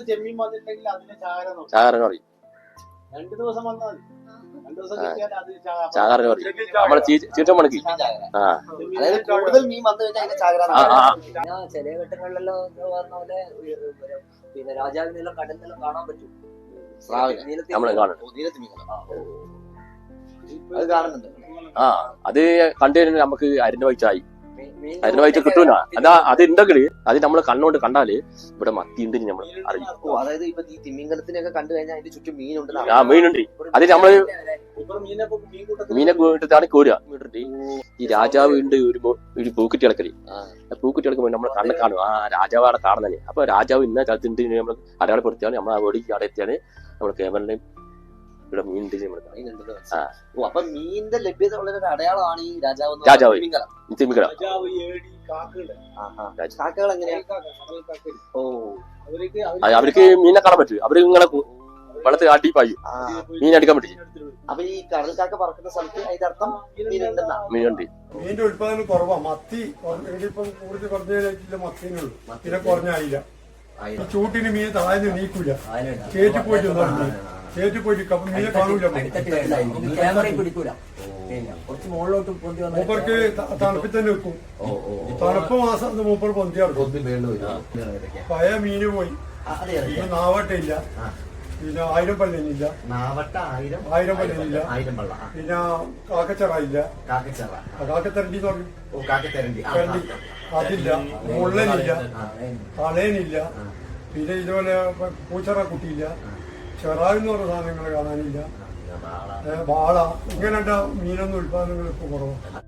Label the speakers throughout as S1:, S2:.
S1: ചെമ്മീൻ വന്നിട്ടുണ്ടെങ്കിൽ അതിന്
S2: ചാകാരൻ പറയും.
S1: 2 ദിവസം വന്നാൽ 2 ദിവസം കിട്ടിയാൽ അത്
S2: ചാകാരൻ പറയും. നമ്മളെ ചീറ്റമണക്ക്
S3: അതായത് കൂടുതൽ മീൻ വന്നു കഴിഞ്ഞാൽ അതിന്റെ ചാകര. ചില ഘട്ടങ്ങളിലെല്ലാം പറഞ്ഞ പോലെ പിന്നെ രാജാവിനെല്ലാം കടലിനെല്ലാം കാണാൻ പറ്റും.
S2: നമ്മള് കാണും.
S3: അത് കാണുന്നുണ്ട്.
S2: അത് കണ്ടു കഴിഞ്ഞാൽ നമുക്ക് അരിന്റെ വൈച്ചായി കിട്ടൂല. അത് ഉണ്ടെങ്കിൽ അത് നമ്മള് കണ്ണുകൊണ്ട് കണ്ടാല് ഇവിടെ മത്തി ഉണ്ട് നമ്മൾ അറിയും.
S3: അതായത് ഇപ്പൊ ഈ തിമിംഗലത്തിനൊക്കെ കണ്ടു കഴിഞ്ഞാൽ അതിന്റെ ചുറ്റും മീനുണ്ട്.
S2: മീനുണ്ട്. അത് നമ്മള് മീനെ കൂട്ടിട്ടാണ് കോരുക. ഈ രാജാവ് ഉണ്ട് ഒരു പൂക്കുറ്റി ഇളക്കല്. പൂക്കുറ്റി ഇളക്കുമ്പോൾ നമ്മളെ കണ്ണ് കാണും. രാജാവ് അവിടെ കാണുന്നതന്നെ. അപ്പൊ രാജാവ് ഇന്ന സ്ഥലത്തുണ്ട് നമ്മൾ അടയാളപ്പെടുത്തിയാണ് നമ്മൾ ആ ഓടിക്ക് അവിടെ എത്തിയാണ് നമ്മൾ ക്യാമറയും ഇവിടെ മീൻ ഉണ്ട്.
S3: അപ്പൊ മീനിന്റെ ലഭ്യത ഉള്ള അടയാളമാണ് ഈ രാജാവ്.
S2: തിമിംഗലം.
S3: കാക്കകൾ എങ്ങനെയാ?
S2: അവർക്ക് മീനെ കാണാൻ പറ്റും. അവര് ഇങ്ങനെ വെള്ളത്തിൽ ആട്ടി പായും മീൻ അടിക്കാൻ പറ്റും.
S3: അപ്പൊ ഈ കടൽക്കാക്ക പറക്കുന്ന സ്ഥലത്ത് അതിന്റെ അർത്ഥം മീനുണ്ടെന്നാ.
S2: മീനുണ്ട്.
S4: മീനിന്റെ ഉത്പാദനം കുറവാ. മത്തി ഇപ്പം കൂടുതൽ കുറഞ്ഞ മത്തിനുള്ളൂ. പിന്നെ കുറഞ്ഞായില്ല. ഈ ചൂട്ടിന് മീൻ താഴ്ന്ന് നീക്കൂല. ചേറ്റി പോയിട്ട് ചേറ്റി പോയിട്ട് മീനെ കാണൂല. മൂപ്പർക്ക് തണുപ്പിൽ തന്നെ വെക്കും. തണുപ്പ് മാസം മൂപ്പർ പൊന്തിയാടും. പഴയ മീന് പോയി. നാവട്ടയില്ല. പിന്നെ 1000 പല്ലിനില്ല. 1000 പല്ലിനില്ല. പിന്നെ കാക്കച്ചറയില്ല. കാക്കത്തരണ്ടി എന്ന് പറഞ്ഞു. അതില്ല. മുള്ളനില്ല. കളയനില്ല. പിന്നെ ഇതുപോലെ പൂച്ചറ കുട്ടിയില്ല. ചെറാവെന്ന് പറഞ്ഞ സാധനങ്ങൾ കാണാനില്ല. വാള ഇങ്ങനെ മീനൊന്നും ഉത്പാദനങ്ങൾ ഇപ്പൊ കുറവാണ്.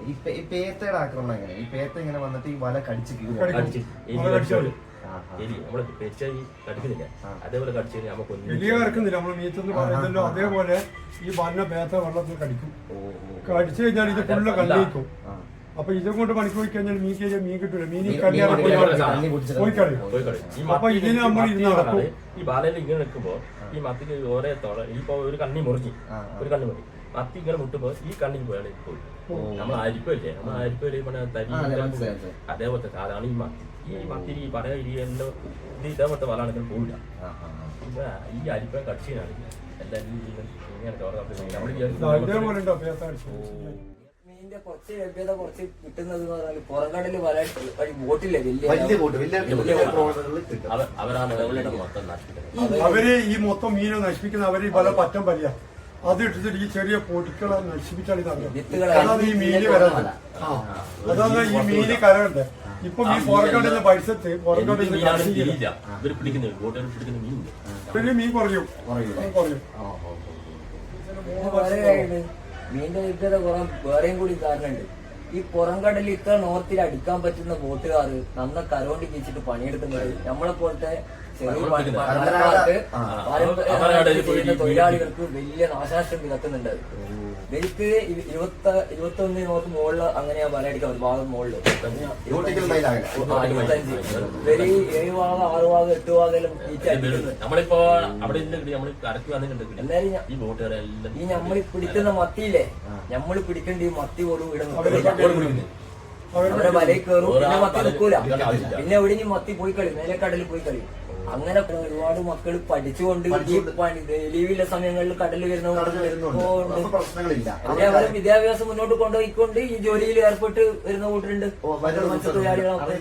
S5: ഈ പേത്തയുടെ ആക്രമണം എങ്ങനെ? ഈ പേത്ത ഇങ്ങനെ വന്നിട്ട് ഈ വല കടിച്ച്
S4: വലിയ കറക്കുന്നില്ല. നമ്മള് മീത്തെന്ന് പറയുന്നല്ലോ. അതേപോലെ ഈ വന്ന പേത്ത വെള്ളത്തിൽ കടിക്കും. കടിച്ചു കഴിഞ്ഞാൽ ഇത് ഫുള്ള് കല്ലിക്കും. അപ്പൊ ഇതും കൊണ്ട് പണിക്ക് പോയി കഴിഞ്ഞാൽ മീൻ കിട്ടൂല. മീൻ കല്യാണം പോയി കളയും. അപ്പൊ ഇതിന് നമ്മൾ ഇത് നടക്കും.
S6: ഈ ബാലയിൽ ഇങ്ങനെ നിൽക്കുമ്പോ ഈ മത്തിക്ക് ഓരോ ഇപ്പൊ ഒരു കണ്ണി മുറിഞ്ഞു മത്തി ഇങ്ങനെ മുട്ടുമ്പോ ഈ കണ്ണിൽ പോയാൽ പോയി. നമ്മൾ അരിപ്പല്ലേ തരി അതേപോലത്തെ അതാണ് ഈ മത്തി. ഈ മത്തി ഈ പറയാ ഇത് ഇതേപോലത്തെ വലാണെങ്കിൽ പോവില്ല. ഈ അരിപ്പ കക്ഷിയാണ്
S3: മീനിന്റെ കുറച്ച് ലഭ്യത കുറച്ച് കിട്ടുന്നത് പുറംകടല് വല ബോട്ടില്ലേ
S6: അവരാണ്
S4: അവര് ഈ മൊത്തം മീനെ നശിപ്പിക്കുന്ന അവര് പല പറ്റം വലിയ അത് ഇട്ടിട്ട് ഈ ചെറിയ പൊടിക്കളെ നശിപ്പിച്ചാൽ അതാണ് ഈ മീന് വരാൻ. അതാണ് ഈ മീന് കരണ്ട്. ഇപ്പൊ ഈ പുറംകടലിന്റെ പരിസരത്ത് മീൻ കുറയും.
S3: മീനിന്റെ ലഭ്യത കുറവാൻ വേറെയും കൂടി കാരണമുണ്ട്. ഈ പുറംകടലിൽ ഇത്ര നോർത്തിൽ അടിക്കാൻ പറ്റുന്ന ബോട്ടുകാർ നന്ന കരോണ്ടി വെച്ചിട്ട് പണിയെടുക്കുന്നത് നമ്മളെ പോലത്തെ തൊഴിലാളികൾക്ക് വലിയ നാശനഷ്ടം വിതക്കുന്നുണ്ട്. ഇവർക്ക് 21 നോട്ട് മുകളില് അങ്ങനെയാ വലയടിക്കാൻ ഒരു ഭാഗം മുകളില് 25 ഇവര് 7 ഭാഗം 6 ഭാഗം 8 ഭാഗം
S6: നമ്മളിപ്പോ അവിടെ എന്തായാലും
S3: ഈ നമ്മള് പിടിക്കുന്ന മത്തിയില്ലേ, നമ്മള് പിടിക്കേണ്ട ഈ മത്തി പോലും ഇടുന്നു. അവരെ വലയിൽ കയറും. പിന്നെ മത്തി നിൽക്കൂല. പിന്നെ എവിടെയും മത്തി പോയി കളി, മേലെക്കടലിൽ പോയി കളി. അങ്ങനെ ഒരുപാട് മക്കൾ പഠിച്ചുകൊണ്ട് ലീവിലെ സമയങ്ങളിൽ കടലിൽ അവരെ വിദ്യാഭ്യാസം മുന്നോട്ട് കൊണ്ടുപോയിക്കൊണ്ട് ഈ ജോലിയിൽ ഏർപ്പെട്ട് വരുന്ന കൂട്ടരുണ്ട്. മത്സ്യത്തൊഴിലാളികളൊക്കെ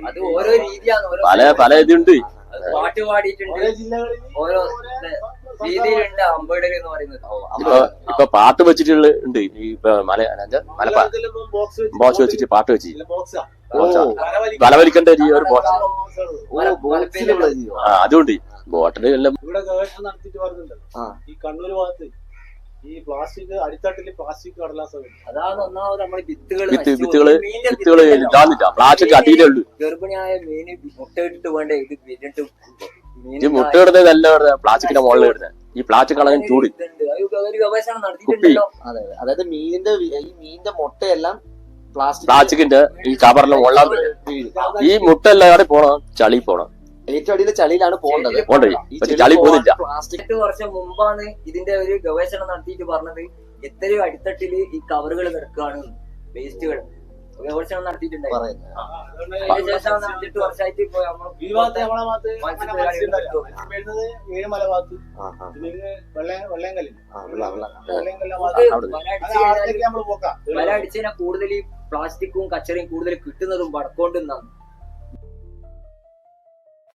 S3: അത് ഓരോ രീതിയാണ്.
S2: പല ഇതുണ്ട്.
S3: പാട്ട് പാടിയിട്ടുണ്ട്. ഓരോ രീതിയിലുണ്ട് അമ്പേഡർ എന്ന് പറയുന്നത്.
S2: ഇപ്പൊ പാട്ട് വെച്ചിട്ടുള്ള ഉണ്ട്. ഇപ്പൊ ബോക്സ് വെച്ചിട്ട് പാട്ട് വെച്ച് വലവലിക്കേണ്ട ഒരു ബോക്സ് അതുകൊണ്ട് ബോട്ടില് എല്ലാം
S1: ഇവിടെ ഗവേഷണം നടത്തിയിട്ട് പറഞ്ഞിട്ടുണ്ട്. ഈ കണ്ണൂർ ഭാഗത്ത് ഈ പ്ലാസ്റ്റിക് അടിത്തട്ടില് പ്ലാസ്റ്റിക് കടലാസ
S3: അതാണ് ഒന്നാമത് നമ്മുടെ
S2: വിത്തുകള് ഇതാന്നില്ല. പ്ലാസ്റ്റിക് അടിയിലേ ഉള്ളൂ.
S3: ഗർഭിണിയായ മീന് മുട്ടയിട്ടിട്ട് വേണ്ട ഇത് വിരിഞ്ഞിട്ട്
S2: ഈ മുട്ട ഇടുന്നത് അല്ല പ്ലാസ്റ്റിക്കിന്റെ മുകളിൽ ഇടുന്നത്. ഈ പ്ലാസ്റ്റിക് കളഞ്ഞ ചൂട്
S3: ഗവേഷണം നടത്തിയിട്ടുണ്ടല്ലോ. അതായത് മീനിന്റെ മുട്ടയെല്ലാം പ്ലാസ്റ്റിക്കിന്റെ
S2: ഈ കവറിലെ മുള്ള ഈ മുട്ട എല്ലാം പോണം ചളി പോണം.
S5: ഏറ്റവും അടിയിലെ ചളിയിലാണ് പോകേണ്ടത്.
S2: പോണ്ടേ പക്ഷെ ചളി പോകുന്നില്ല.
S5: പ്ലാസ്റ്റിക്
S3: 8 വർഷം മുമ്പാണ് ഇതിന്റെ ഒരു ഗവേഷണം നടത്തിയിട്ട് പറഞ്ഞത് എത്രയോ അടിത്തട്ടില് ഈ കവറുകൾ കിടക്കുകയാണ്, വേസ്റ്റുകൾ. ഗവേഷണം നടത്തിയിട്ടുണ്ടായി.
S5: പറയുന്നത്
S3: അതിനുശേഷം 8 വർഷമായിട്ട് ഇപ്പൊ
S1: ഈ ഭാഗത്ത് നമ്മളെ ഭാഗത്ത് അങ്ങനെ മത്സ്യം വരുന്നത് ഏഴുമല ഭാഗത്ത് വെള്ളയങ്കല്ല്
S3: വല അടിച്ചതിനാൽ കൂടുതൽ ഈ പ്ലാസ്റ്റിക്കും കച്ചറയും കൂടുതൽ കിട്ടുന്നതും വടക്കോണ്ടെന്നാണ്.